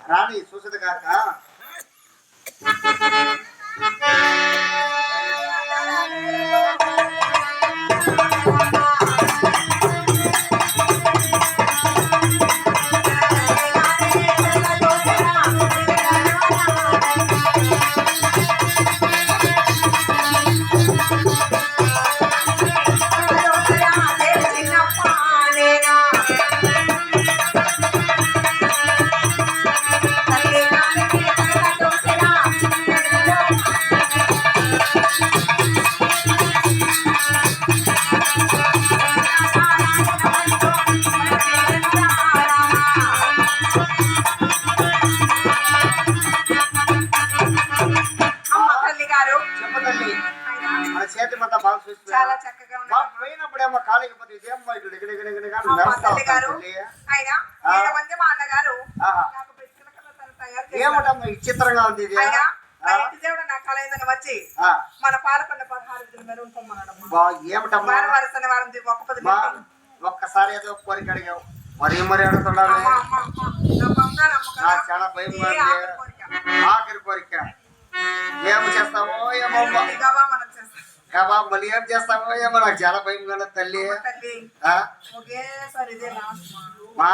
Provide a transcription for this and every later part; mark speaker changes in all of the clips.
Speaker 1: రాణి చూసదు కాక
Speaker 2: చాలా చక్కగా
Speaker 1: పోయినప్పుడేమో కాలికి పోతే ఏమిటమ్మా విచిత్రంగా ఉంది ఇది
Speaker 2: వచ్చి మన పాలకొండ 16 ఏమిటమ్మా
Speaker 1: ఒక్కసారి ఏదో కోరిక అడిగావు మరి అడుగుతున్నావు చాలా భయం ఆఖరి కోరిక ఏమి చేస్తావో ఏమో మళ్ళీ ఏం చేస్తావో ఏమో నాకు చాలా భయం కదా తల్లి మా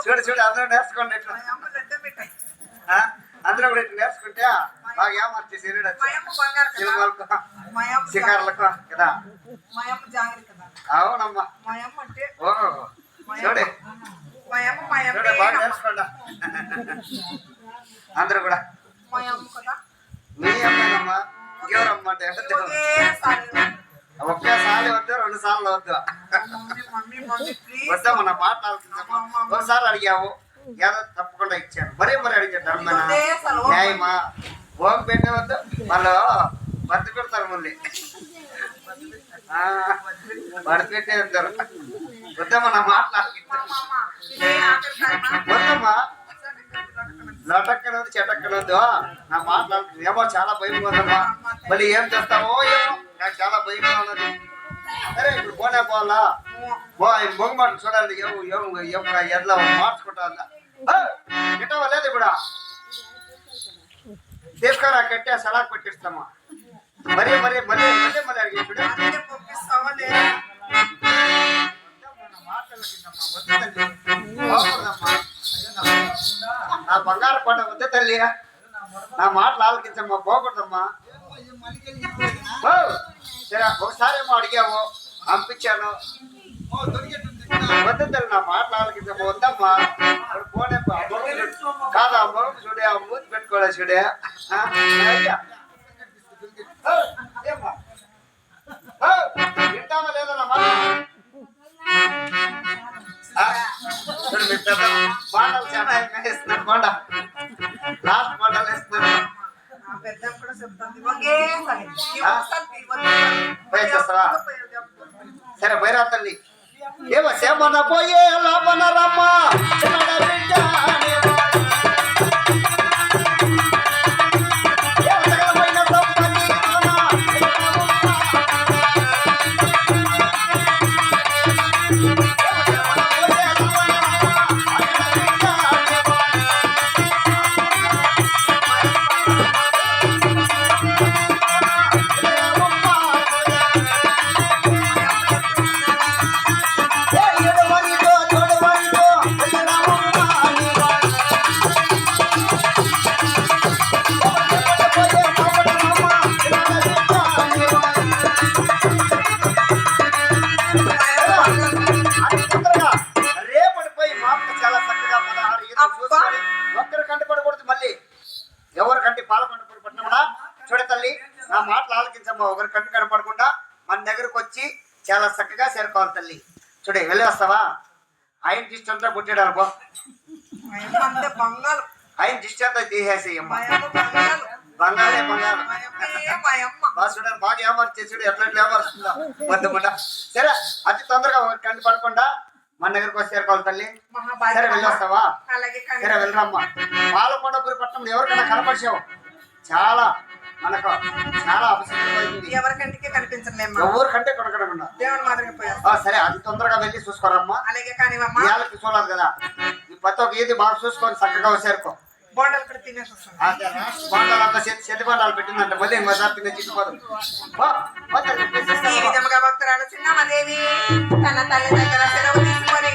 Speaker 1: చూడు చూడు అందరూ నేర్చుకోండి అందరూ కూడా ఇట్లా నేర్చుకుంటే బాగా ఏమర్చి శిఖర్లకు కదా అవునమ్మా ఓ చూడే బాగా నేర్చుకోండి అందరూ కూడా మీ అమ్మాయినమ్మా ఎవరమ్మా అంటే ఒకేసారి వద్దు 2 సార్లు వద్దు వద్దామా నా మాట్లాడుతుందమ్మా ఒకసారి అడిగావు ఏదో తప్పకుండా ఇచ్చాను మరి అడిగాడు న్యాయమా భోగ పెట్టే వద్దు వాళ్ళు బతి పెడతారు మళ్ళీ బతి పెట్టే వద్దారు వద్దమ్మా నా వద్దమ్మా లటక్కనదు చెటక్కనదు నా మాట్లాడుతుంది ఏమో చాలా భయంగా ఉందమ్మా మళ్ళీ ఏం చేస్తావో ఏమో నాకు చాలా భయంగా ఉన్నది సరే ఇప్పుడు పోనే పోవాలా మొగమాట చూడాలి ఎట్లా మార్చుకుంటా గిట్టవా లేదు ఇప్పుడు తీసుకురా కట్టే సలాక్ పెట్టిస్తామా మరీ అడిగి చూడ నా బంగారు పంట వద్ద తల్లి నా మాటలు ఆలకించమ్మా పోకూడదమ్మా సరే ఒకసారి ఏమో అడిగాము పంపించాను వద్ద తల్లి నా మాటలు ఆలకించమ్మా వద్దమ్మా పోనే కాదా మొగం చూడే మూతి పెట్టుకోలే చూడే వింటామా లేదా నా మాట మాటలు చాలా ఇస్తున్నారు మాట లాస్ట్ మాటలు ఇస్తున్నారు సరే బైరా తల్లి ఏమో సేమన పోయే లాభన రమ్మ సగలమైన సంపత్తి నా మాటలు ఆలకించమ్మా. ఒకరి కంటి కనపడకుండా మన దగ్గరకు వచ్చి చాలా చక్కగా చేరుకోవాలి తల్లి. చూడే వెళ్ళి వస్తావా? ఆయన దిష్టి అంతా పుట్టాడు బో.
Speaker 2: మా అమ్మ అంతే బంగారు.
Speaker 1: ఆయన దిష్టి అంతా తీసేసేయమ్మా.
Speaker 2: మా అమ్మ బంగారు.
Speaker 1: బంగారే బంగారం.
Speaker 2: మా అమ్మే మా అమ్మ.
Speaker 1: బాగా చూడండి, బాగా ఏమర్చి చూడు ఎట్లా ఏమరుస్తుందా మొత్తం. సరే అతి తొందరగా ఒకరి కంటి పడకుండా మన దగ్గరకు వచ్చి చేరుకోవాలి తల్లి. సరే వెళ్ళి వస్తావా?
Speaker 2: అలాగే
Speaker 1: సరే వెళ్ళరమ్మా. పాలకొండపురి పట్టణంలో ఎవరికైనా కనపరిచావు చాలా మనకు చాలా అవసరం.
Speaker 2: ఎవరికంటికే కనిపించలేమ్మా.
Speaker 1: ఎవరికంటే కొనకడకుండా
Speaker 2: దేవుని మాదిరిగా పోయారు.
Speaker 1: సరే అది తొందరగా వెళ్ళి చూసుకోరమ్మా.
Speaker 2: అలాగే కానివమ్మా.
Speaker 1: ఇవాళకి చూడాలి కదా. ఈ ప్రతి ఒక్క ఈది బాగా చూసుకొని చక్కగా వచ్చారుకో.
Speaker 2: బోండాలు కూడా తినేసి వస్తాను.
Speaker 1: బాండాలంతా చెత్తి బాండాలు పెట్టిందంటే మళ్ళీ ఇంకోసారి తినే చిక్కుకోదు.
Speaker 2: ఈ విధముగా భక్తురాలు చిన్నమ్మదేవి తన తల్లి దగ్గర సెలవు తీసుకొని